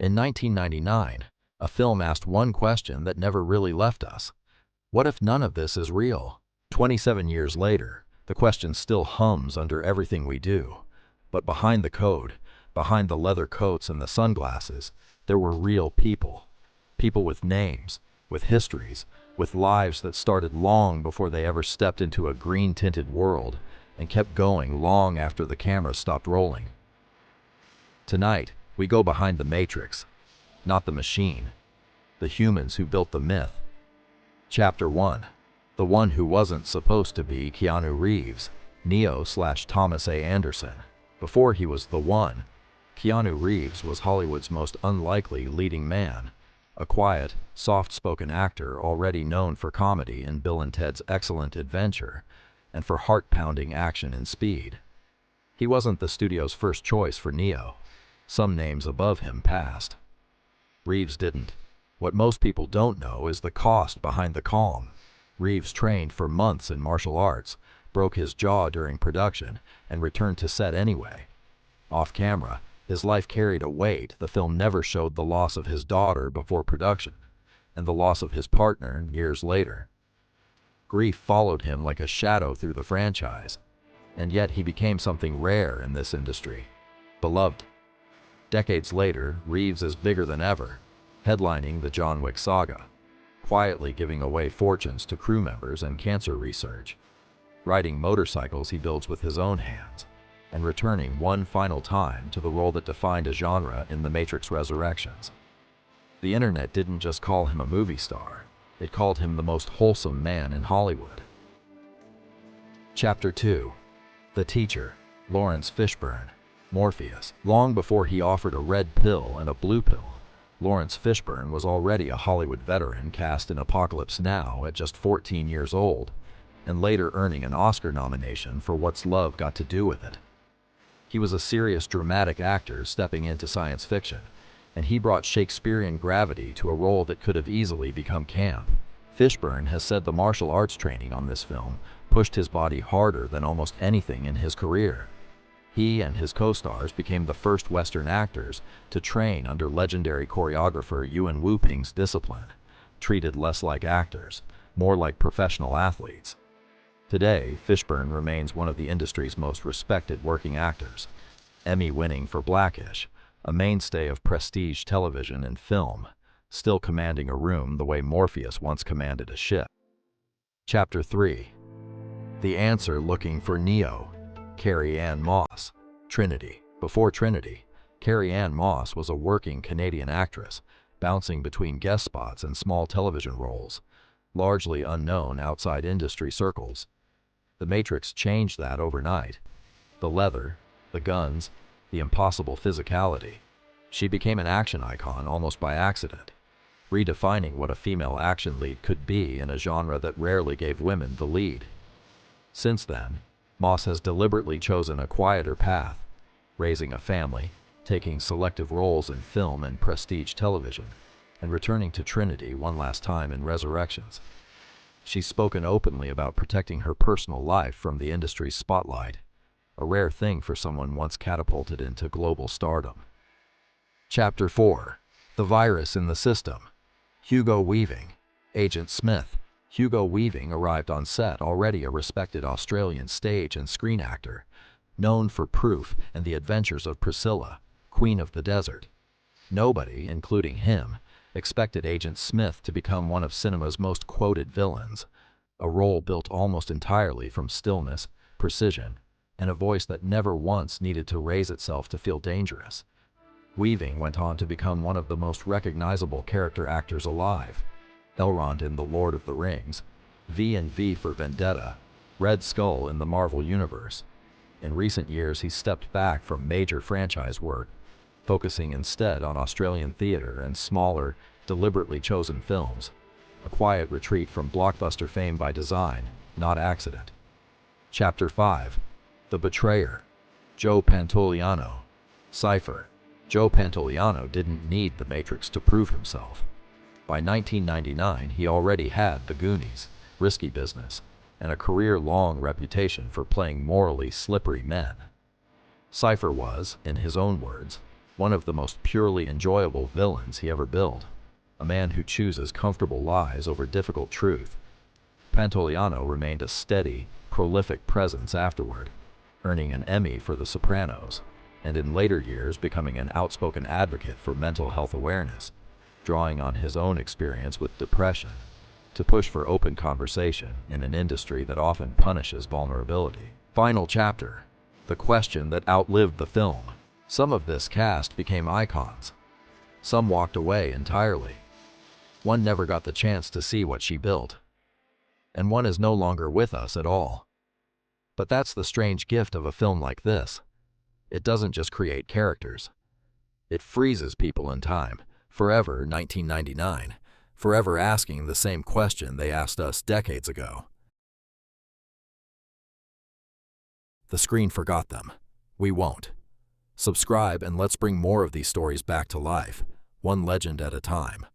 In 1999, a film asked one question that never really left us. What if none of this is real? 27 years later, the question still hums under everything we do. But behind the code, behind the leather coats and the sunglasses, there were real people. People with names, with histories, with lives that started long before they ever stepped into a green-tinted world and kept going long after the camera stopped rolling. Tonight, we go behind the Matrix, not the machine, the humans who built the myth. Chapter 1. The one who wasn't supposed to be Keanu Reeves, Neo/Thomas A. Anderson. Before he was the one, Keanu Reeves was Hollywood's most unlikely leading man, a quiet, soft-spoken actor already known for comedy in Bill and Ted's Excellent Adventure and for heart-pounding action and speed. He wasn't the studio's first choice for Neo. Some names above him passed. Reeves didn't. What most people don't know is the cost behind the calm. Reeves trained for months in martial arts, broke his jaw during production, and returned to set anyway. Off camera, his life carried a weight. The film never showed the loss of his daughter before production, and the loss of his partner years later. Grief followed him like a shadow through the franchise, and yet he became something rare in this industry. Beloved. Decades later, Reeves is bigger than ever, headlining the John Wick saga, quietly giving away fortunes to crew members and cancer research, riding motorcycles he builds with his own hands, and returning one final time to the role that defined a genre in The Matrix Resurrections. The internet didn't just call him a movie star, it called him the most wholesome man in Hollywood. Chapter 2. The Teacher, Laurence Fishburne. Morpheus. Long before he offered a red pill and a blue pill, Laurence Fishburne was already a Hollywood veteran cast in Apocalypse Now at just 14 years old, and later earning an Oscar nomination for What's Love Got to Do with It. He was a serious dramatic actor stepping into science fiction, and he brought Shakespearean gravity to a role that could have easily become camp. Fishburne has said the martial arts training on this film pushed his body harder than almost anything in his career. He and his co-stars became the first Western actors to train under legendary choreographer Yuen Wu-Ping's discipline, treated less like actors, more like professional athletes. Today, Fishburne remains one of the industry's most respected working actors, Emmy-winning for Blackish, a mainstay of prestige television and film, still commanding a room the way Morpheus once commanded a ship. Chapter 3. The Answer Looking for Neo, Carrie-Anne Moss. Trinity. Before Trinity, Carrie-Anne Moss was a working Canadian actress, bouncing between guest spots and small television roles, largely unknown outside industry circles. The Matrix changed that overnight. The leather, the guns, the impossible physicality. She became an action icon almost by accident, redefining what a female action lead could be in a genre that rarely gave women the lead. Since then, Moss has deliberately chosen a quieter path, raising a family, taking selective roles in film and prestige television, and returning to Trinity one last time in Resurrections. She's spoken openly about protecting her personal life from the industry's spotlight, a rare thing for someone once catapulted into global stardom. Chapter 4. The Virus in the System. Hugo Weaving. Agent Smith. Hugo Weaving arrived on set already a respected Australian stage and screen actor, known for Proof and the Adventures of Priscilla, Queen of the Desert. Nobody, including him, expected Agent Smith to become one of cinema's most quoted villains, a role built almost entirely from stillness, precision, and a voice that never once needed to raise itself to feel dangerous. Weaving went on to become one of the most recognizable character actors alive. Elrond in The Lord of the Rings, V&V for Vendetta, Red Skull in the Marvel Universe. In recent years, he stepped back from major franchise work, focusing instead on Australian theater and smaller, deliberately chosen films, a quiet retreat from blockbuster fame by design, not accident. Chapter 5. The Betrayer. Joe Pantoliano. Cypher. Joe Pantoliano didn't need The Matrix to prove himself. By 1999, he already had The Goonies, Risky Business, and a career-long reputation for playing morally slippery men. Cypher was, in his own words, one of the most purely enjoyable villains he ever built, a man who chooses comfortable lies over difficult truth. Pantoliano remained a steady, prolific presence afterward, earning an Emmy for The Sopranos, and in later years becoming an outspoken advocate for mental health awareness, drawing on his own experience with depression to push for open conversation in an industry that often punishes vulnerability. Final chapter: the question that outlived the film. Some of this cast became icons. Some walked away entirely. One never got the chance to see what she built. And one is no longer with us at all. But that's the strange gift of a film like this. It doesn't just create characters. It freezes people in time, forever 1999, forever asking the same question they asked us decades ago. The screen forgot them. We won't. Subscribe and let's bring more of these stories back to life, one legend at a time.